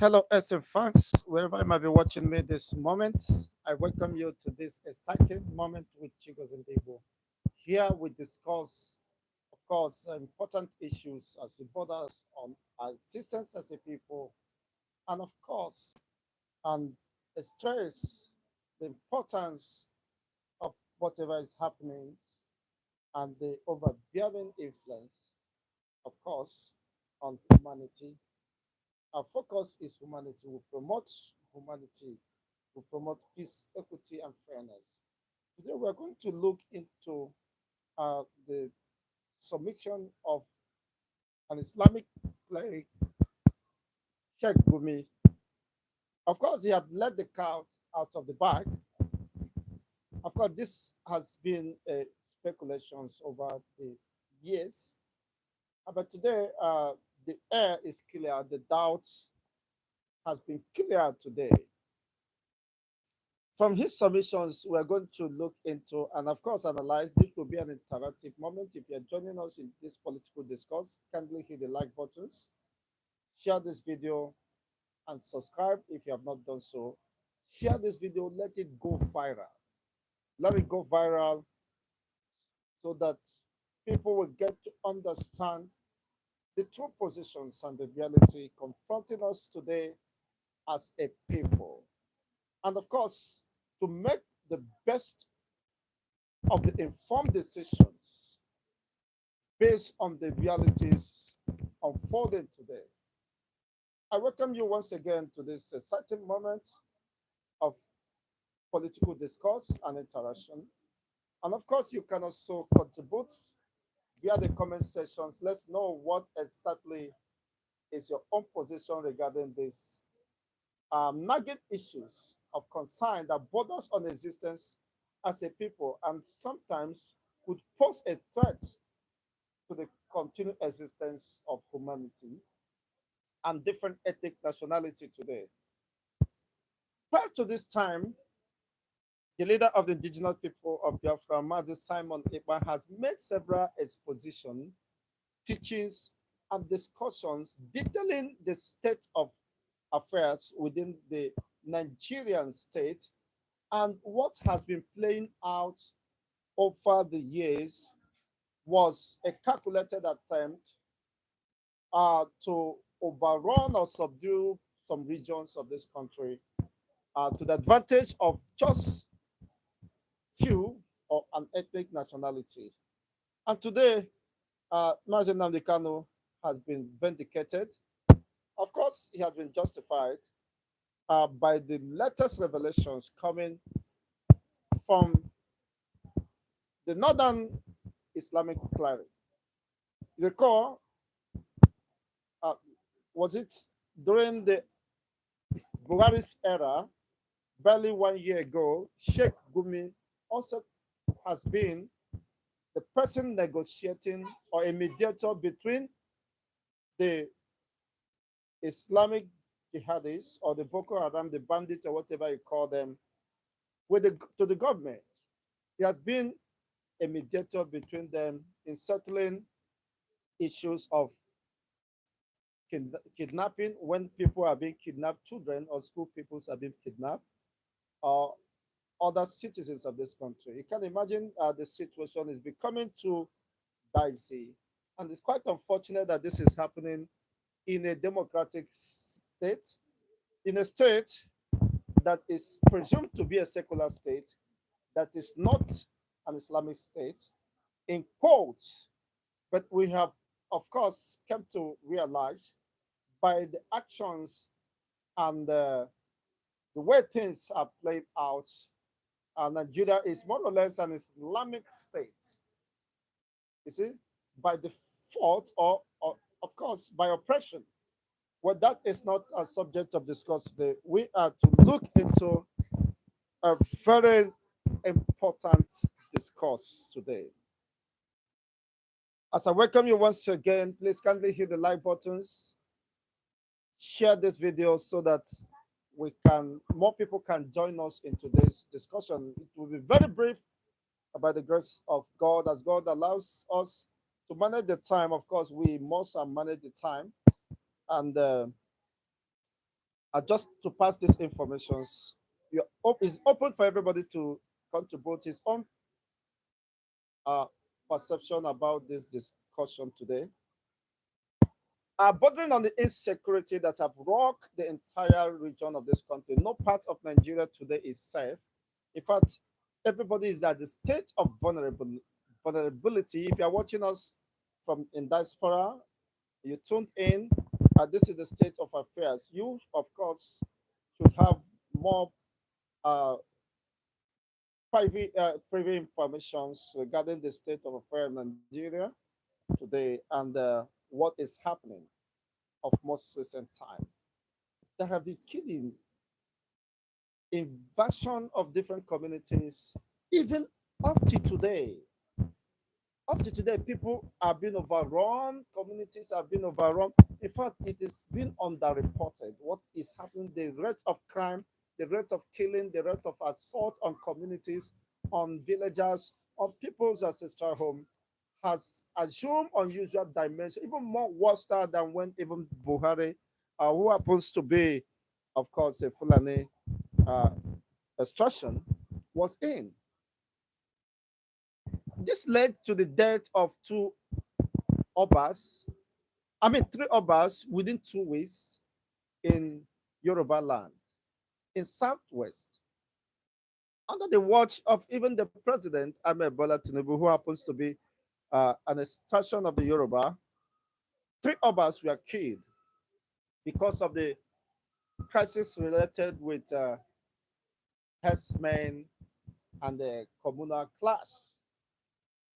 Hello, SM fans, wherever you might be watching me this moment. I welcome you to this exciting moment with Chigos and Debo. Here we discuss, of course, important issues as it borders on our existence as a people, and of course, and stress the importance of whatever is happening and the overbearing influence, of course, on humanity. Our focus is humanity. We promote humanity. We promote peace, equity, and fairness. Today, we're going to look into the submission of an Islamic cleric, Sheikh Gumi. Of course, he have let the cat out of the bag. Of course, this has been speculations over the years. But today, the air is clear. The doubt has been cleared today. From his submissions, we're going to look into and, of course, analyze. This will be an interactive moment. If you're joining us in this political discourse, kindly hit the like buttons, share this video, and subscribe if you have not done so. Share this video, let it go viral. Let it go viral so that people will get to understand the true positions and the reality confronting us today as a people. And of course, to make the best of the informed decisions based on the realities unfolding today. I welcome you once again to this exciting moment of political discourse and interaction. And of course, you can also contribute via the comment sections. Let's know what exactly is your own position regarding this nagging issues of concern that borders on existence as a people and sometimes could pose a threat to the continued existence of humanity and different ethnic nationality today. Prior to this time, the leader of the indigenous people of Biafra, Mazi Simon Ekpa, has made several expositions, teachings, and discussions detailing the state of affairs within the Nigerian state and what has been playing out over the years was a calculated attempt to overrun or subdue some regions of this country to the advantage of just few or an ethnic nationality. And today, Mazen Namdekano has been vindicated. Of course, he has been justified by the latest revelations coming from the northern Islamic cleric. Recall, uh, was it during the Buhari's era, barely 1 year ago, Sheikh Gumi also has been the person negotiating or a mediator between the Islamic jihadis or the Boko Haram, the bandits or whatever you call them, to the government. He has been a mediator between them in settling issues of kidnapping when people are being kidnapped, children or school pupils are being kidnapped, or other citizens of this country. You can imagine the situation is becoming too dicey. And it's quite unfortunate that this is happening in a democratic state, in a state that is presumed to be a secular state, that is not an Islamic state, in quotes. But we have, of course, come to realize by the actions and the way things are played out, Nigeria is more or less an Islamic state. You see, by default or of course, by oppression. Well, that is not a subject of discourse today. We are to look into a very important discourse today. As I welcome you once again, please kindly hit the like buttons, share this video so that more people can join us in today's discussion. It will be very brief by the grace of God, as God allows us to manage the time. Of course, we must manage the time, and Just to pass these informations, it's open for everybody to contribute his own uh, perception about this discussion today. Bordering on the insecurity that have rocked the entire region of this country, no part of Nigeria today is safe. In fact, everybody is at the state of vulnerability. If you are watching us from in diaspora, you tuned in. This is the state of affairs. You, of course, should have more uh, private informations regarding the state of affairs in Nigeria today and what is happening of most recent time. There have been killing, invasion of different communities, even up to today. Up to today, people are being overrun, communities are being overrun. In fact, it is being underreported what is happening, the rate of crime, the rate of killing, the rate of assault on communities, on villagers, on people's ancestral home has assumed unusual dimension, even more worse than when even Buhari, who happens to be, of course, a Fulani uh, extraction, was in. This led to the death of three obas within 2 weeks in Yoruba land, in Southwest, under the watch of even the president, Ahmed Bola Tinubu, who happens to be an extraction of the Yoruba. Three obas were killed because of the crisis related with herdsmen and the communal clash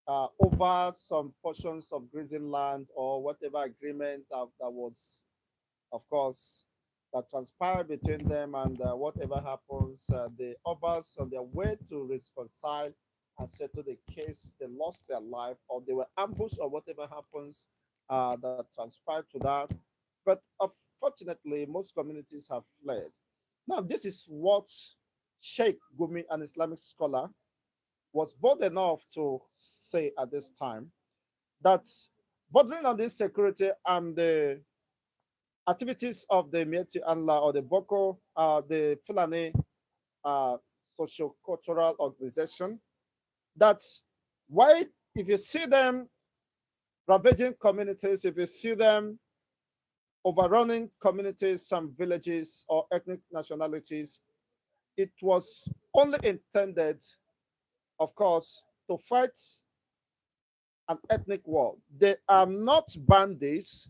over some portions of grazing land or whatever agreement that was, of course, that transpired between them, and whatever happens, the others on their way to reconcile and settle the case, they lost their life or they were ambushed or whatever happens that transpired to that. But unfortunately, most communities have fled. Now, this is what Sheik Gumi, an Islamic scholar, was bold enough to say at this time that bordering on this security and the activities of the Mieti Anla or the Boko, the Fulani socio-cultural organization, that why, if you see them ravaging communities, if you see them overrunning communities, some villages or ethnic nationalities, it was only intended, of course, to fight an ethnic war. They are not bandits,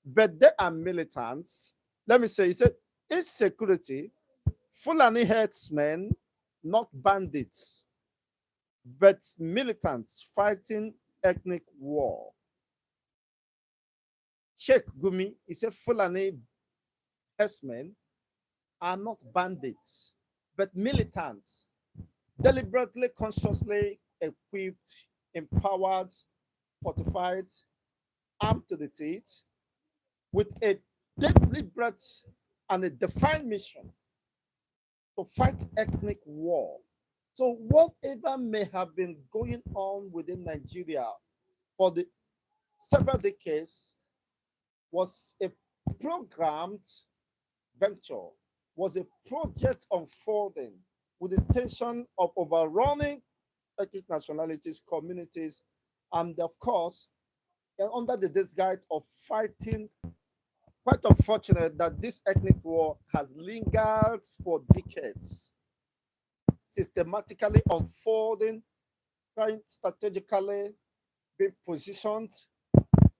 but they are militants. Let me say, he said, insecurity, Fulani herdsmen, not bandits, but militants fighting ethnic war. Sheikh Gumi, he said, Fulani herdsmen are not bandits, but militants, deliberately, consciously equipped, empowered, fortified, armed to the teeth, with a deliberate and a defined mission to fight ethnic war. So whatever may have been going on within Nigeria for the several decades was a programmed venture, was a project unfolding with the intention of overrunning ethnic nationalities, communities, and of course, and under the disguise of fighting. Quite unfortunate that this ethnic war has lingered for decades, systematically unfolding, trying strategically being positioned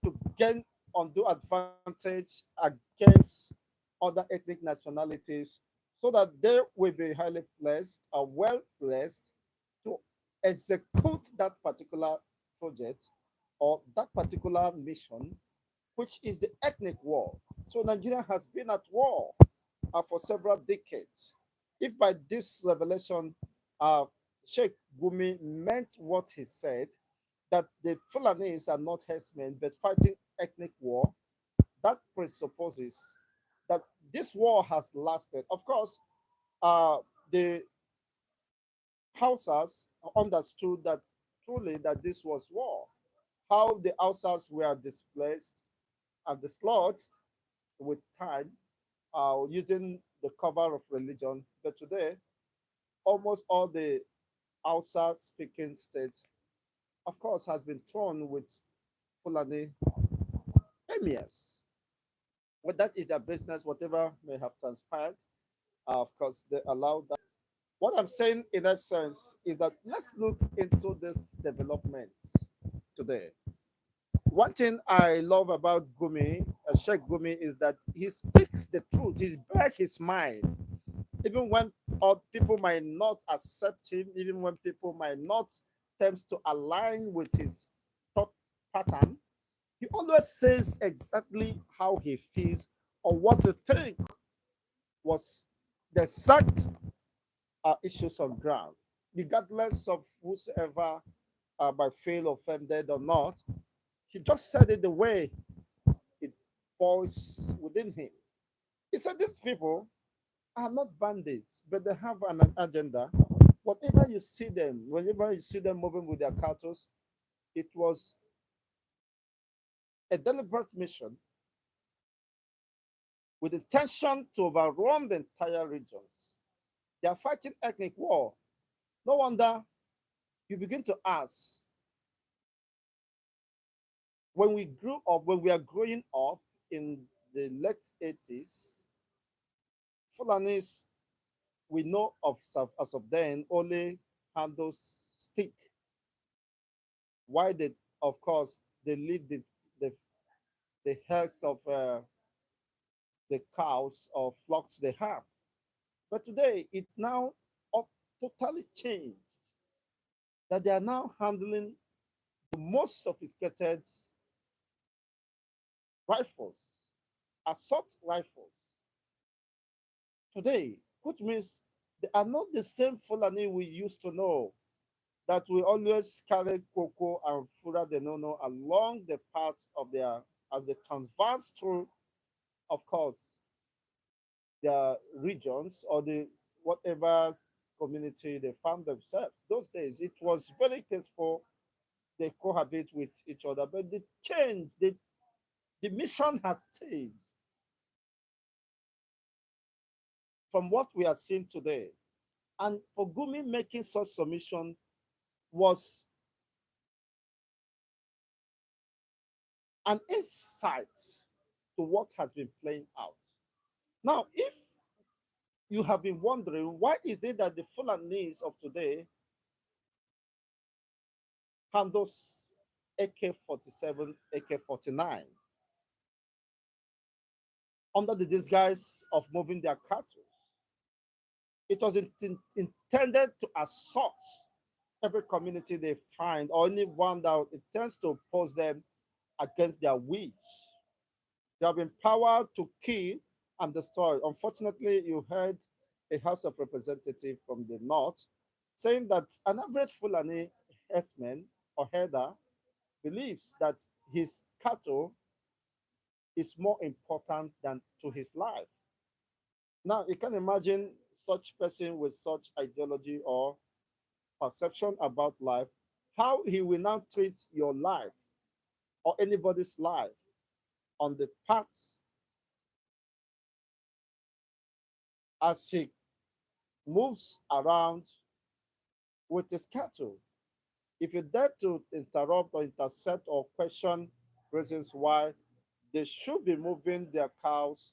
to gain undue advantage against other ethnic nationalities so that they will be highly placed or well placed to execute that particular project or that particular mission, which is the ethnic war. So Nigeria has been at war for several decades. If by this revelation, uh, Sheikh Gumi meant what he said, that the Fulanis are not herdsmen but fighting ethnic war, that presupposes that this war has lasted. Of course, the Hausas understood that truly that this was war. How the Hausas were displaced and dislodged with time, using the cover of religion. But today, almost all the outside speaking states, of course, has been thrown with Fulani emirs. Well, that is their business, whatever may have transpired. Of course, they allow that. What I'm saying in essence is that let's look into these developments today. One thing I love about Gumi, Sheikh Gumi, is that he speaks the truth. He bears his mind, even when people might not accept him, even when people might not tend to align with his thought pattern. He always says exactly how he feels or what he thinks was the exact issues on ground, regardless of whosoever might feel offended or not. He just said it the way it boils within him. He said these people are not bandits, but they have an agenda. Whatever you see them, whenever you see them moving with their cattle, it was a deliberate mission with intention to overrun the entire regions. They are fighting ethnic war. No wonder you begin to ask, when we grew up, when we are growing up in the late 80s, Fulanis we know of as of then only handles stick. Why they, of course, they lead the, the health of the cows or flocks they have. But today, it now totally changed that they are now handling the most sophisticated rifles, assault rifles. Today, which means they are not the same Fulani we used to know that we always carry cocoa and fura de nono along the paths of their as they transverse through, of course, their regions or the whatever community they found themselves. Those days it was very peaceful. They cohabit with each other, but the change, the mission has changed from what we are seeing today. And for Gumi making such submission was an insight to what has been playing out. Now, if you have been wondering why is it that the Fulanese of today handles AK-47, AK-49 under the disguise of moving their cattle, it was intended to assault every community they find or anyone that intends to oppose them against their wish. They have been empowered to kill and destroy. Unfortunately, you heard a House of Representatives from the north saying that an average Fulani herdsman or herder believes that his cattle is more important than to his life. Now, you can imagine such person with such ideology or perception about life, how he will now treat your life or anybody's life on the paths as he moves around with his cattle. If you dare to interrupt or intercept or question reasons why they should be moving their cows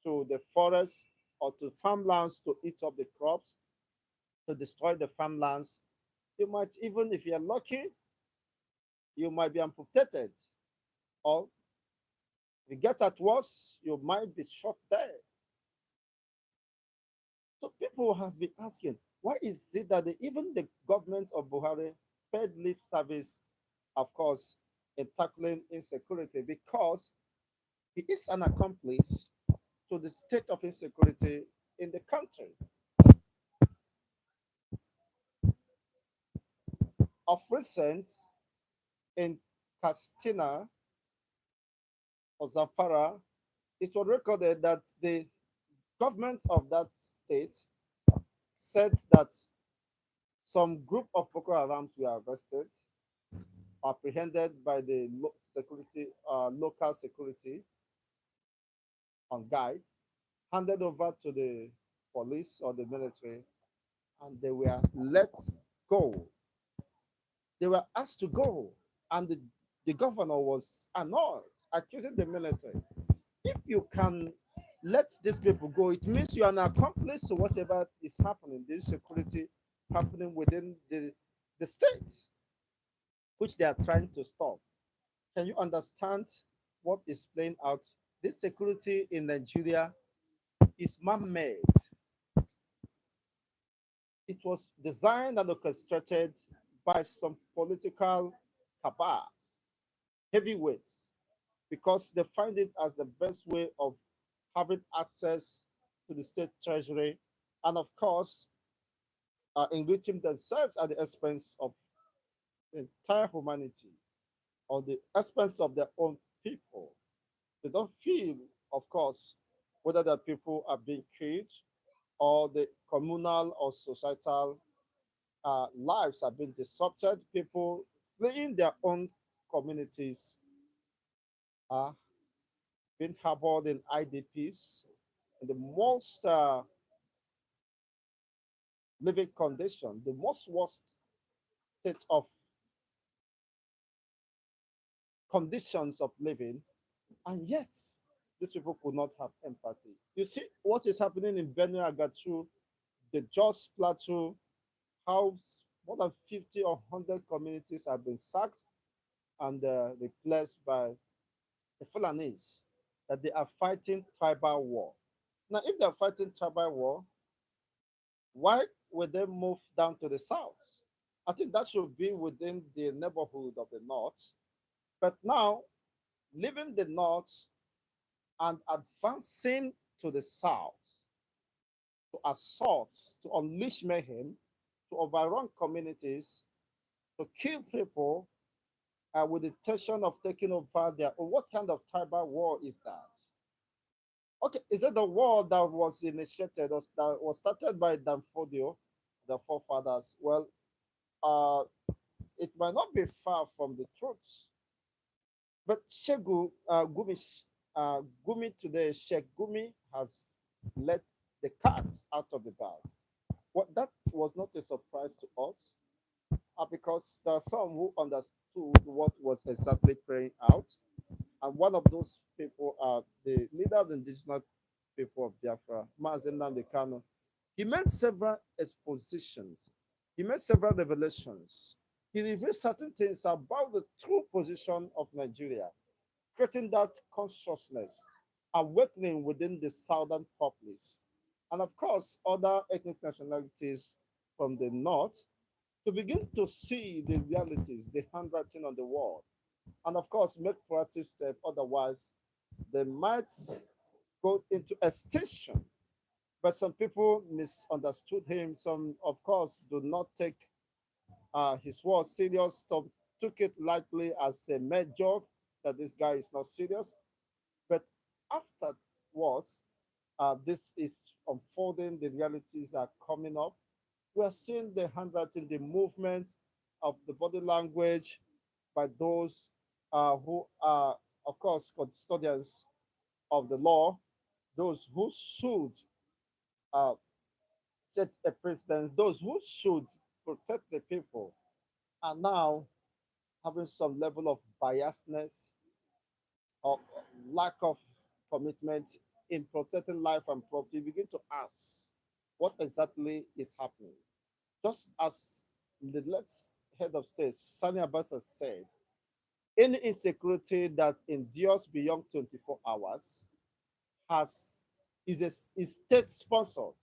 to the forest or to farmlands to eat up the crops, to destroy the farmlands, you might, even if you're lucky, you might be amputated. Or if you get at worst, you might be shot dead. So people has been asking, why is it that even the government of Buhari paid lip service, of course, in tackling insecurity? Because he is an accomplice to the state of insecurity in the country. Of recent, in Castina or Zamfara, it was recorded that the government of that state said that some group of Boko Harams were arrested, apprehended by the local security on guide, handed over to the police or the military, and they were let go. They were asked to go, and the governor was annoyed, accusing the military. If you can let these people go, it means you are an accomplice to whatever is happening, the insecurity happening within the state, which they are trying to stop. Can you understand what is playing out? This security in Nigeria is man made. It was designed and orchestrated by some political cabals, heavyweights, because they find it as the best way of having access to the state treasury and, of course, enriching themselves at the expense of the entire humanity or the expense of their own people. They don't feel, of course, whether the people are being killed or the communal or societal lives are being disrupted. People fleeing their own communities are being harbored in IDPs in the most living condition, the most worst state of conditions of living, and yet these people could not have empathy. You see what is happening in Benue Agatu, the Jos Plateau, how more than 50 or 100 communities have been sacked and replaced by the FULANIS, that they are fighting tribal war. Now, if they are fighting tribal war, why would they move down to the south? I think that should be within the neighborhood of the north. But now, leaving the north and advancing to the south to assault, to unleash mayhem, to overrun communities, to kill people with the intention of taking over their own. What kind of tribal war is that? Okay, is it the war that was initiated or that was started by Danfodio, the forefathers? Well, uh, it might not be far from the truth. But Gumi today, Sheik Gumi has let the cat out of the bag. What that was not a surprise to us, because there are some who understood what was exactly playing out. And one of those people are the leader of the indigenous people of Biafra, Mazen Kano. He made several expositions. He made several revelations. He revealed certain things about the true position of Nigeria, creating that consciousness, awakening within the southern populace, and of course, other ethnic nationalities from the north to begin to see the realities, the handwriting on the wall, and of course, make proactive steps. Otherwise, they might go into extinction. But some people misunderstood him. Some, of course, do not take his words serious. Some took it lightly as a mere joke that this guy is not serious. But afterwards, this is unfolding. The realities are coming up. We are seeing the handwriting, the movement of the body language by those who are, of course, custodians of the law, those who should uh, set a precedence, those who should protect the people, are now having some level of biasness or lack of commitment in protecting life and property. You begin to ask what exactly is happening. Just as the late head of state, Sani Abbas, has said, any insecurity that endures beyond 24 hours has is state sponsored.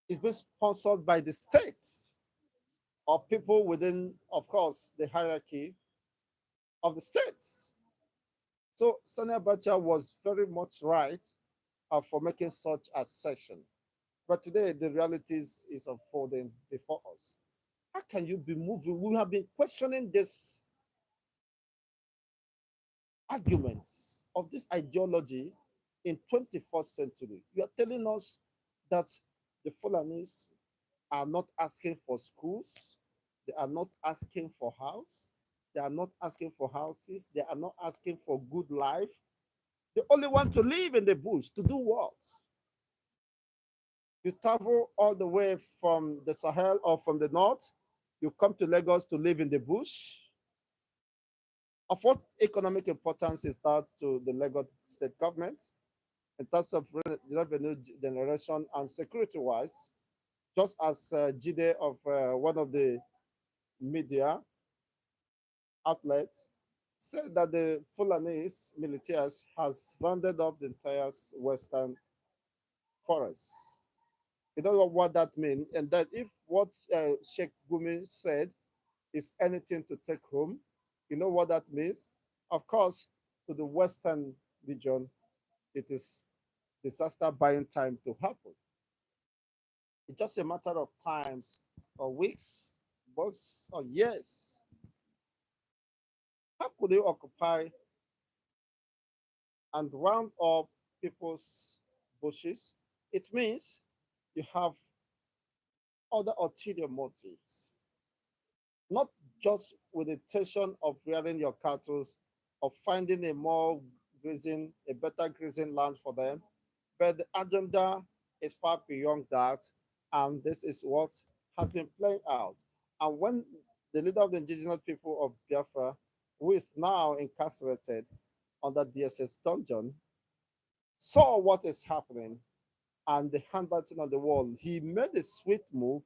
It's been sponsored by the states or people within, of course, the hierarchy of the states. So Sani Abacha was very much right for making such assertion. But today, the realities is unfolding before us. How can you be moving? We have been questioning this arguments of this ideology in 21st century. You are telling us that the Fulanis are not asking for schools, they are not asking for house, they are not asking for houses, they are not asking for good life. They only want to live in the bush to do what? You travel all the way from the Sahel or from the north, you come to Lagos to live in the bush. Of what economic importance is that to the Lagos state government in terms of revenue generation and security wise? Just as Jide of one of the media outlets said that the Fulanis militias has rounded up the entire western forest. You don't know what that means, and that if what Sheik Gumi said is anything to take home, you know what that means? Of course, to the western region, it is disaster buying time to happen. It's just a matter of times or weeks, months or years. How could you occupy and round up people's bushes? It means you have other ulterior motives, not just with the intention of rearing your cattle, of finding a more grazing, a better grazing land for them, but the agenda is far beyond that, and this is what has been playing out. And when the leader of the indigenous people of Biafra, who is now incarcerated under DSS dungeon, saw what is happening and the handwriting on the wall, he made a swift move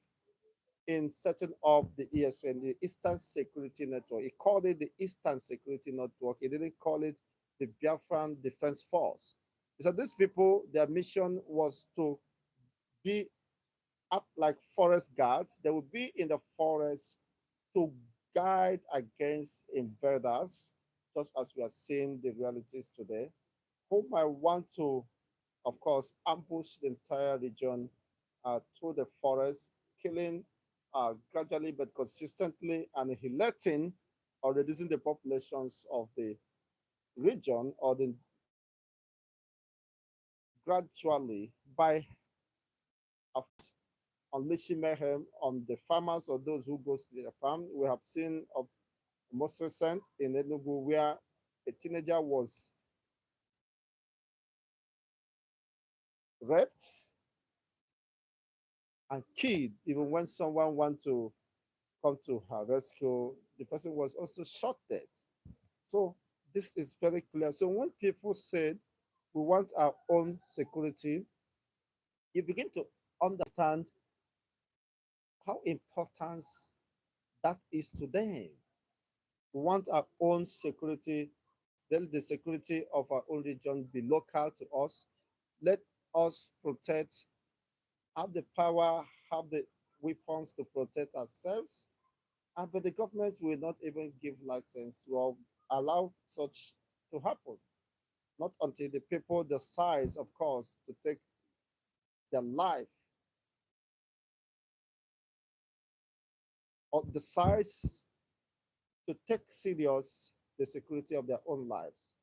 in setting up the ESN, the Eastern Security Network. He called it the Eastern Security Network. He didn't call it the Biafran Defense Force. He said these people, their mission was to be up like forest guards. They would be in the forest to guide against invaders, just as we are seeing the realities today, who might want to, of course, ambush the entire region through the forest, killing gradually but consistently, and annihilating or reducing the populations of the region or the gradually by unleashing mayhem on the farmers or those who go to their farm. We have seen of most recent in Enugu where a teenager was raped and killed. Even when someone want to come to her rescue, the person was also shot dead. So this is very clear. So when people said we want our own security, you begin to understand how important that is to them. We want our own security. Let the security of our own region be local to us. Let us protect, have the power, have the weapons to protect ourselves. But the government will not even give license or allow such to happen. Not until the people decide, of course, to take their life or decides to take serious the security of their own lives.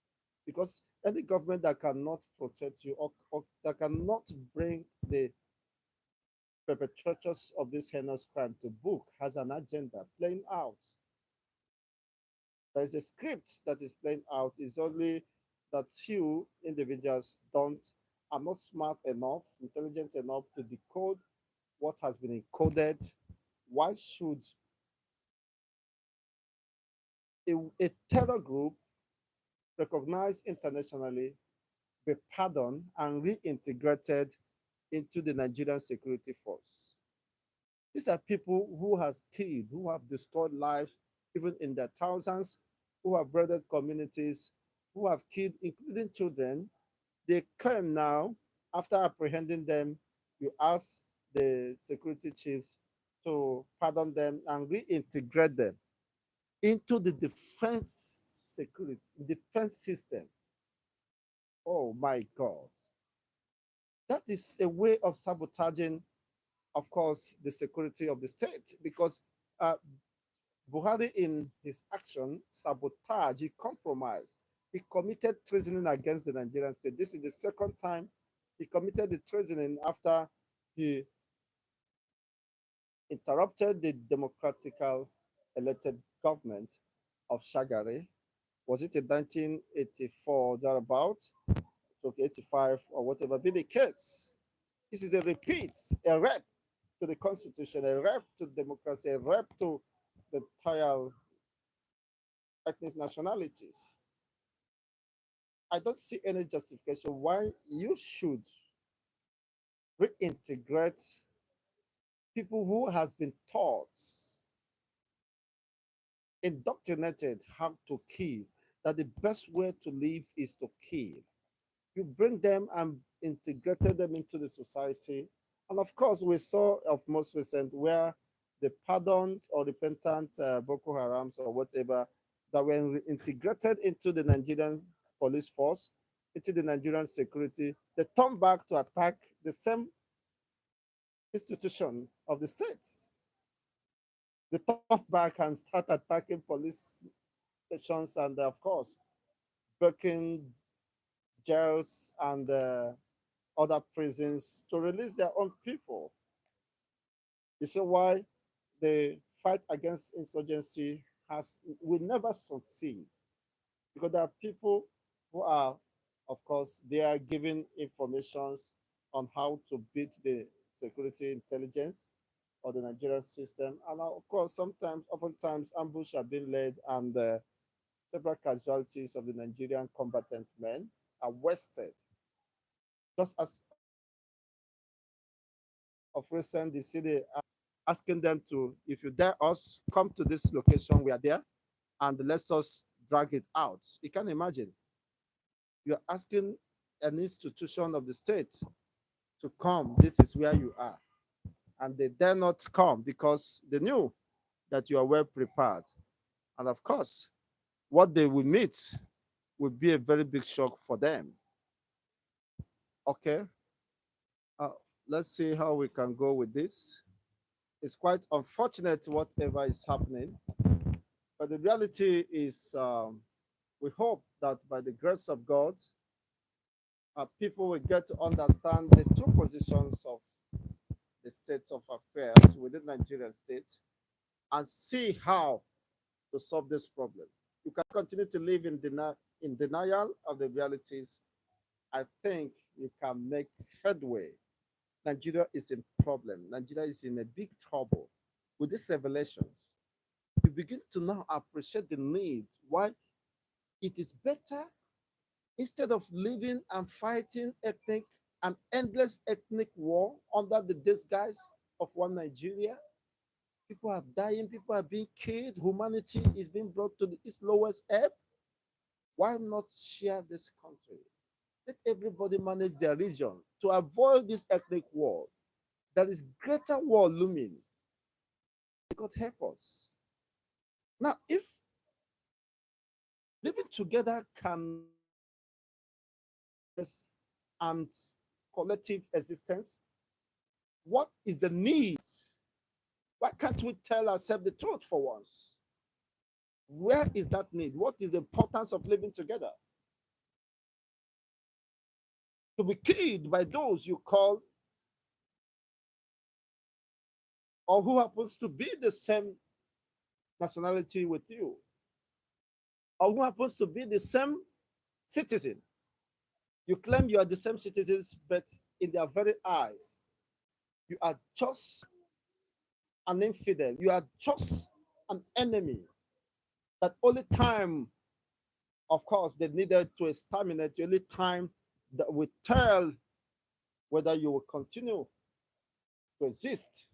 Because any government that cannot protect you or that cannot bring the perpetrators of this heinous crime to book has an agenda playing out. There is a script that is playing out. It's only that few individuals don't are not smart enough, intelligent enough to decode what has been encoded. Why should a terror group recognized internationally be pardoned and reintegrated into the Nigerian security force? These are people who has killed, who have destroyed lives, even in their thousands, who have murdered communities, who have killed, including children. They come now, after apprehending them, you ask the security chiefs to pardon them and reintegrate them into the defense system. Oh my God. That is a way of sabotaging, of course, the security of the state because uh, Buhari, in his action, sabotage, he compromised. He committed treason against the Nigerian state. This is the second time he committed the treason after he interrupted the democratical elected government of Shagari Was it in 1984, thereabout, to 85, or whatever be the case? This is a repeat, a rep to the constitution, a rep to democracy, a rep to the entire ethnic nationalities. I don't see any justification why you should reintegrate people who has been taught, indoctrinated how to kill, that the best way to live is to kill. You bring them and integrated them into the society. And of course, we saw of most recent where the pardoned or repentant Boko Harams or whatever that were integrated into the Nigerian police force, into the Nigerian security, they turn back to attack the same institution of the states. They turn back and start attacking police stations and, of course, breaking jails and other prisons to release their own people. You see why the fight against insurgency has will never succeed, because there are people who are, of course, they are giving informations on how to beat the security intelligence or the Nigerian system, and of course, oftentimes, ambush are being led, and several casualties of the Nigerian combatant men are wasted. Just as of recent, you see the asking them to, if you dare us, come to this location, we are there, and let us drag it out. You can imagine. You're asking an institution of the state to come, this is where you are. And they dare not come because they knew that you are well prepared. And of course, what they will meet will be a very big shock for them. Okay, uh, let's see how we can go with this. It's quite unfortunate whatever is happening, but the reality is, we hope that by the grace of God, people will get to understand the true positions of the state of affairs within Nigerian state and see how to solve this problem. You can continue to live in denial of the realities. I think you can make headway. Nigeria is in problem. Nigeria is in a big trouble with these revelations. You begin to now appreciate the need why it is better, instead of living and fighting ethnic and endless ethnic war under the disguise of one Nigeria. People are dying, people are being killed, humanity is being brought to its lowest ebb. Why not share this country? Let everybody manage their region to avoid this ethnic war. There is greater war looming. God help us. Now, if living together can and collective existence, what is the need? Why can't we tell ourselves the truth for once? Where is that need? What is the importance of living together? To be killed by those you call or who happens to be the same nationality with you, or who happens to be the same citizen. You claim you are the same citizens, but in their very eyes, you are just an infidel. You are just an enemy. That only time, of course, they needed to exterminate you, only time that will tell whether you will continue to exist.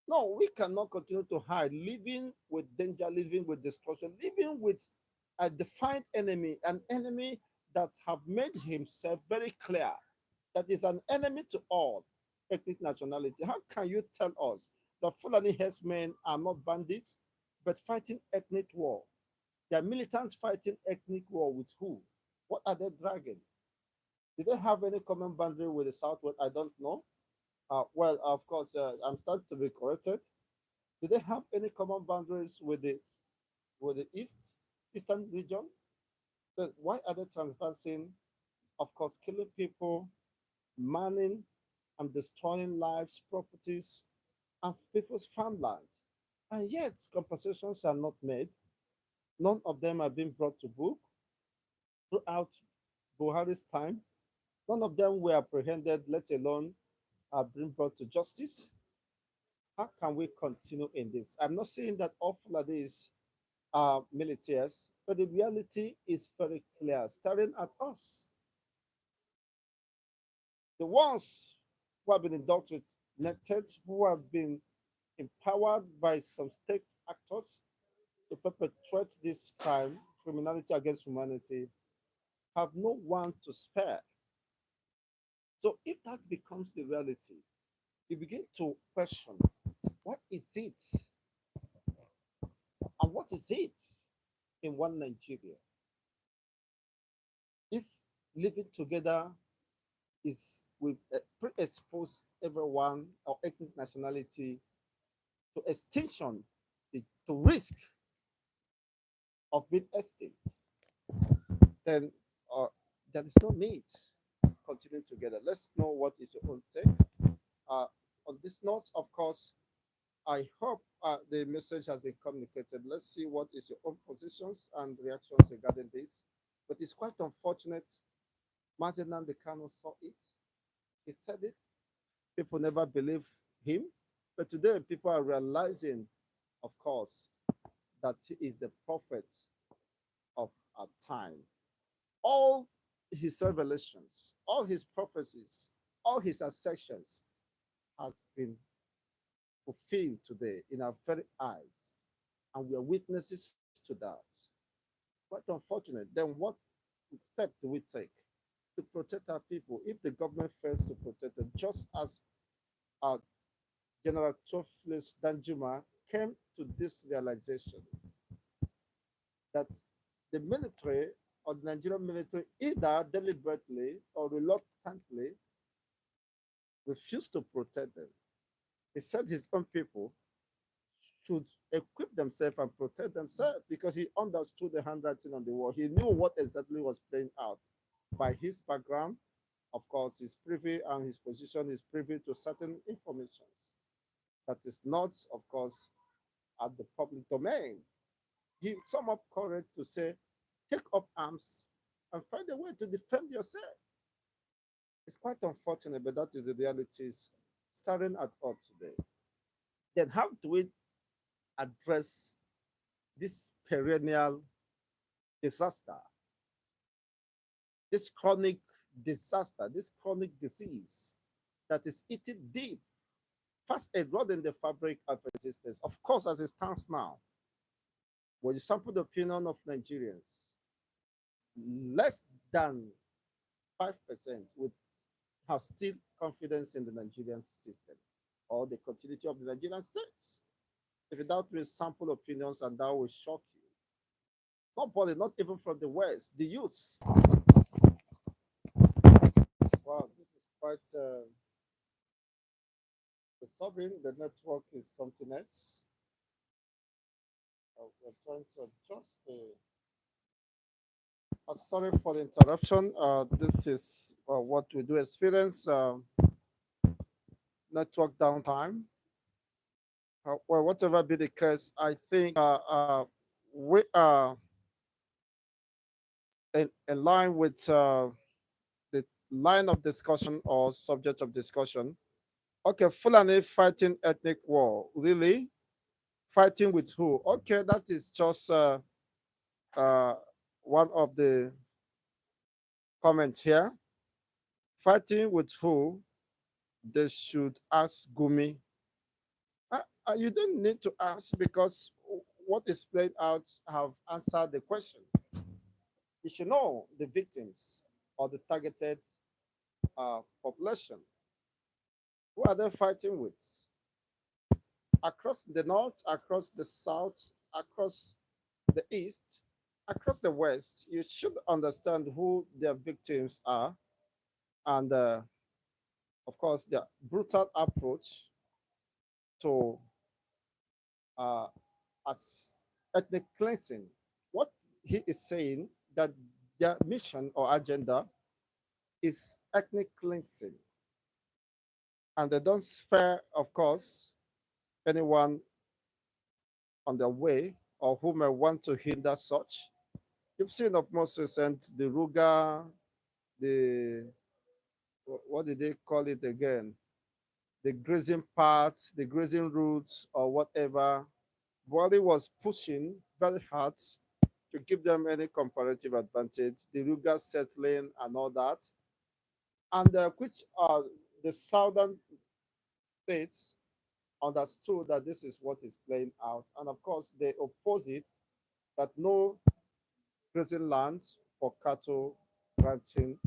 No, we cannot continue to hide, living with danger, living with destruction, living with a defined enemy, an enemy that have made himself very clear that is an enemy to all ethnic nationality. How can you tell us that Fulani herdsmen are not bandits, but fighting ethnic war? They are militants fighting ethnic war with who? What are they dragging? Do they have any common boundary with the Southwest? I don't know. Well, of course, I'm starting to be corrected. Do they have any common boundaries with the eastern region? Then why are they transversing? Of course, killing people, manning and destroying lives, properties, and people's farmland. And yet compensations are not made. None of them have been brought to book throughout Buhari's time. None of them were apprehended, let alone been brought to justice. How can we continue in this? I'm not saying that all Fulanis are militaries, but the reality is very clear, staring at us. The ones who have been indoctrinated, who have been empowered by some state actors to perpetrate this crime, criminality against humanity, have no one to spare. So if that becomes the reality, you begin to question what is it and what is it in one Nigeria? If living together is we pre-expose everyone or ethnic nationality to extinction, to risk of being extinct, then uh, there is no need continuing together. Let's know what is your own take. Uh, on this note, of course, I hope the message has been communicated. Let's see what is your own positions and reactions regarding this. But it's quite unfortunate. Mazenan Dekano saw it. He said it. People never believe him. But today, people are realizing, of course, that he is the prophet of our time. All his revelations, all his prophecies, all his assertions has been fulfilled today in our very eyes. And we are witnesses to that. Quite unfortunate. Then what step do we take to protect our people if the government fails to protect them, just as our General Theophilus Danjuma came to this realization that the military or the Nigerian military either deliberately or reluctantly refused to protect them. He said his own people should equip themselves and protect themselves because he understood the handwriting on the wall. He knew what exactly was playing out. By his background, of course, his privy and his position is privy to certain informations that is not, of course, at the public domain. He summoned up courage to say, take up arms and find a way to defend yourself. It's quite unfortunate, but that is the realities staring at us today. Then how do we address this perennial disaster, this chronic disaster, this chronic disease that is eating deep, fast eroding the fabric of existence? Of course, as it stands now, when you sample the opinion of Nigerians, less than 5% would have still confidence in the Nigerian system or the continuity of the Nigerian states. If you doubt me, sample opinions and that will shock you. Nobody, not even from the West, the youths. Wow, this is quite disturbing. The network is something else. We're trying to adjust the. Sorry for the interruption. This is what we do experience network downtime. Well, whatever be the case, I think we are in line with the line of discussion or subject of discussion. Okay, Fulani fighting ethnic war. Really? Fighting with who? Okay, that is just uh, one of the comments here. Fighting with who? They should ask Gumi. You don't need to ask because what is played out have answered the question. You should know the victims or the targeted population. Who are they fighting with? Across the north, across the south, across the east, across the west, you should understand who their victims are and, of course, their brutal approach to uh, as ethnic cleansing. What he is saying that their mission or agenda is ethnic cleansing, and they don't spare, of course, anyone on their way or who may want to hinder such. You've seen of most recent the Ruga, the what did they call it again? The grazing paths, the grazing routes, or whatever. Wally was pushing very hard to give them any comparative advantage. The Ruga settling and all that, and which are the southern states understood that this is what is playing out, and of course they oppose it, that no grazing lands for cattle ranching,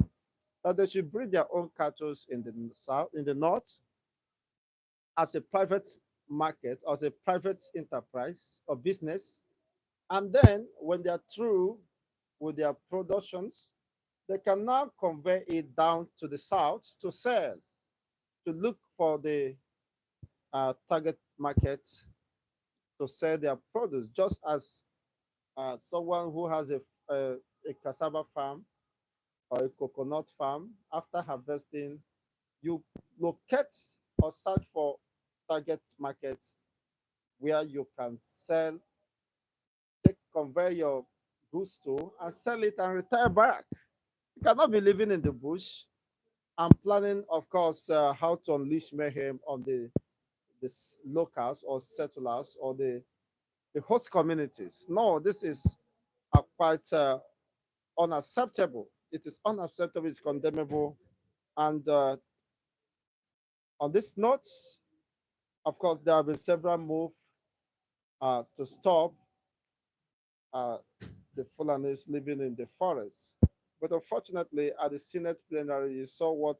that they should breed their own cattle in the south, in the north, as a private market, as a private enterprise or business. And then when they are through with their productions, they can now convey it down to the south to sell, to look for the target market to sell their produce, just as someone who has a cassava farm or a coconut farm, after harvesting, you locate or search for target markets where you can sell, take, convey your goods to, and sell it and retire back. You cannot be living in the bush and planning, of course, how to unleash mayhem on the locals or settlers or the host communities. No, this is quite unacceptable. It is unacceptable, it's condemnable. And on this note, of course, there have been several moves to stop uh, the Fulanis living in the forest. But unfortunately, at the Senate plenary, you saw what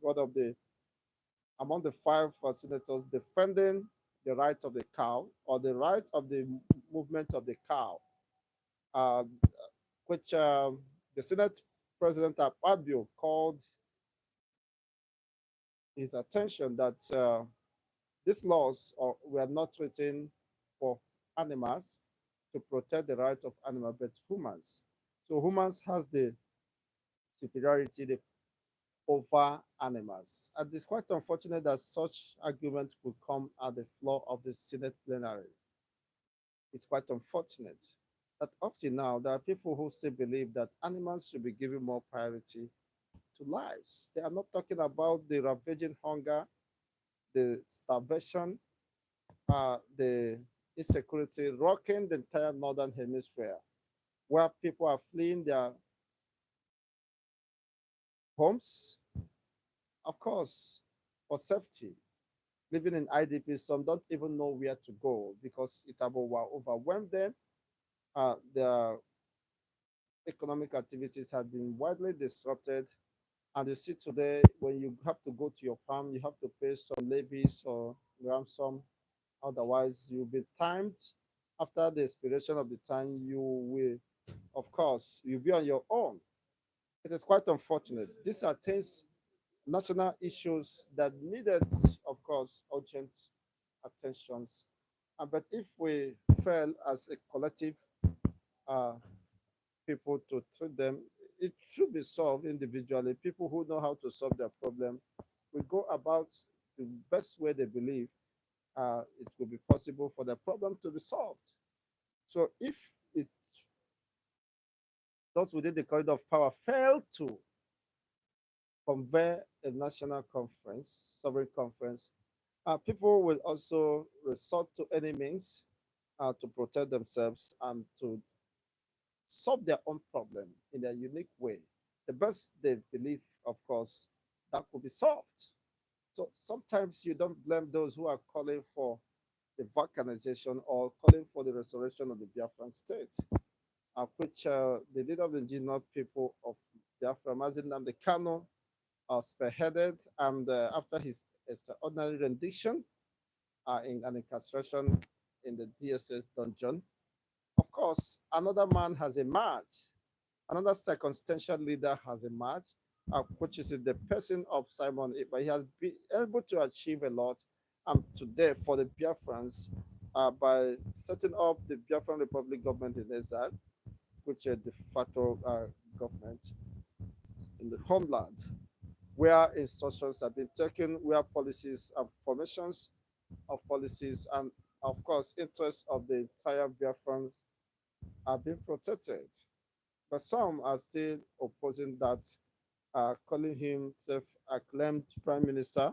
one of the among the five senators defending the right of the cow or the right of the movement of the cow, uh, which the Senate President Abio called his attention that these laws were not written for animals to protect the right of animals, but humans. So humans has the superiority over animals. And it's quite unfortunate that such argument will come at the floor of the Senate plenary. It's quite unfortunate that up to now there are people who still believe that animals should be given more priority to lives. They are not talking about the ravaging hunger, the starvation, the insecurity rocking the entire northern hemisphere, where people are fleeing their homes, of course, for safety. Living in IDPs, some don't even know where to go because it have overwhelmed them. Their economic activities have been widely disrupted. And you see today, when you have to go to your farm, you have to pay some levies or ransom. Otherwise, you'll be timed. After the expiration of the time, you will, of course, you'll be on your own. It is quite unfortunate. These are things, national issues that needed, of course, urgent attentions. But if we fail as a collective uh, people to treat them, it should be solved individually. People who know how to solve their problem will go about the best way they believe it will be possible for the problem to be solved. So if it those within the corridor of power fail to convey a national conference, sovereign conference, people will also resort to any means to protect themselves and to solve their own problem in their unique way. The best they believe, of course, that could be solved. So sometimes you don't blame those who are calling for the balkanization or calling for the restoration of the Biafran state, which the leader of the indigenous people of Biafra, Mazin Namdekano, spearheaded, and after his extraordinary rendition in an incarceration in the DSS dungeon, of course, another man has emerged, another circumstantial leader has emerged, which is in the person of Simon Iba. He has been able to achieve a lot today for the Biafrans by setting up the Biafran Republic government in exile, which is de facto government in the homeland, where instructions have been taken, where policies and formations of policies and of course, interests of the entire Biafrans are being protected. But some are still opposing that, calling him self-acclaimed prime minister.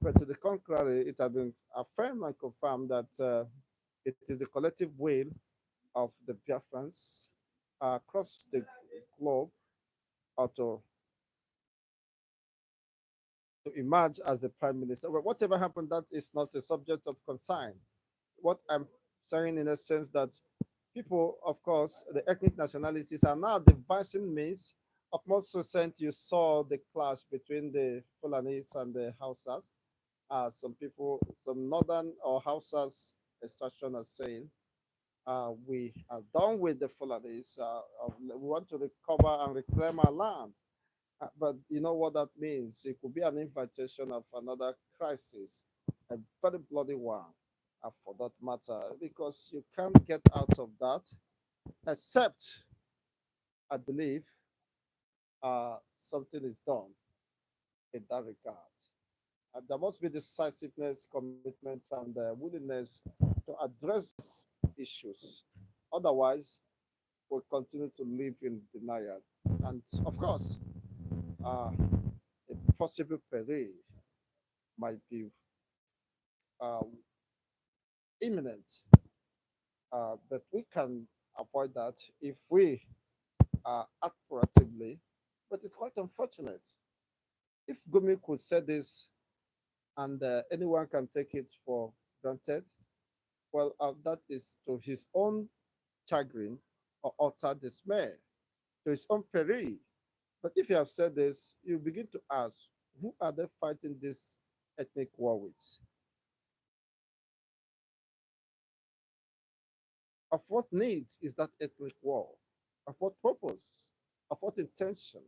But to the contrary, it has been affirmed and confirmed that it is the collective will of the Biafrans across the globe to emerge as the prime minister. Well, whatever happened, that is not a subject of concern. What I'm saying in a sense that people, of course, the ethnic nationalities are now devising means of most recent. You saw the clash between the Fulanis and the Hausas. Some people, some northern or Hausas extraction are saying, we are done with the Fulanis. We want to recover and reclaim our land. But you know what that means? It could be an invitation of another crisis, a very bloody one, for that matter, because you can't get out of that except, I believe, something is done in that regard. There must be decisiveness, commitments, and willingness to address issues. Otherwise, we'll continue to live in denial. And of course, uh, a possible peril might be uh, imminent, but we can avoid that if we act proactively. But it's quite unfortunate. If Gumi could say this and anyone can take it for granted, well, that is to his own chagrin or utter dismay, to his own peril. But if you have said this, you begin to ask, who are they fighting this ethnic war with? Of what need is that ethnic war? Of what purpose? Of what intention?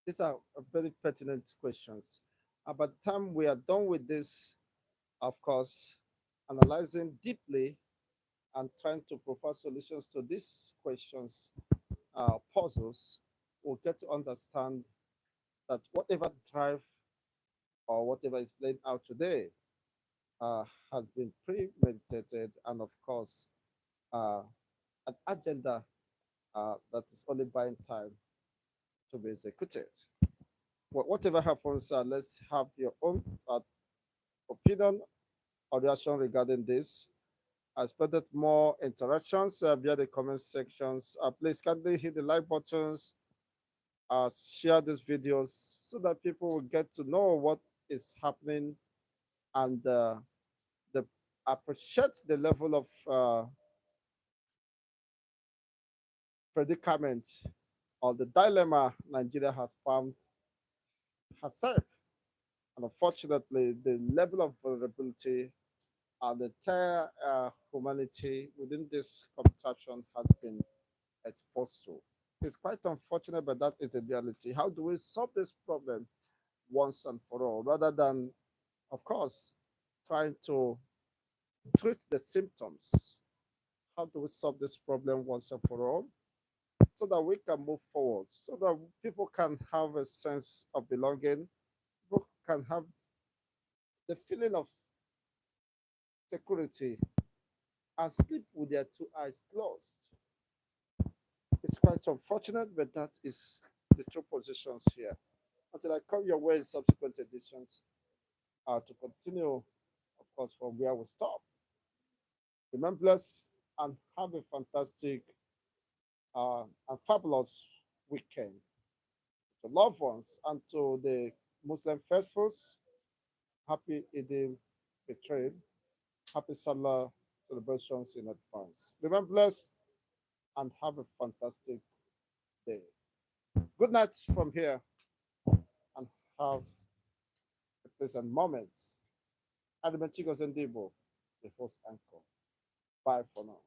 These are very pertinent questions. By the time we are done with this, of course, analyzing deeply and trying to provide solutions to these questions, puzzles, we'll get to understand that whatever drive or whatever is played out today uh, has been premeditated and, of course, uh, an agenda that is only buying time to be executed. Well, whatever happens, let's have your own opinion or reaction regarding this. I expected more interactions via the comment sections. Please kindly hit the like buttons, share these videos so that people will get to know what is happening and the appreciate the level of predicament or the dilemma Nigeria has found herself. And unfortunately, the level of vulnerability and the entire humanity within this contraption has been exposed to. It's quite unfortunate, but that is the reality. How do we solve this problem once and for all, rather than, of course, trying to treat the symptoms? How do we solve this problem once and for all so that we can move forward, so that people can have a sense of belonging, people can have the feeling of security and sleep with their two eyes closed? It's quite unfortunate, but that is the true positions here. Until I come your way in subsequent editions to continue, of course, from where we stop. Remain blessed and have a fantastic and fabulous weekend. To loved ones and to the Muslim faithfuls, happy Eid al-Fitr, happy Salah celebrations in advance. Remain blessed and have a fantastic day. Good night from here and have a pleasant moment. Adamant Chicos and Debo, the host anchor. Bye for now.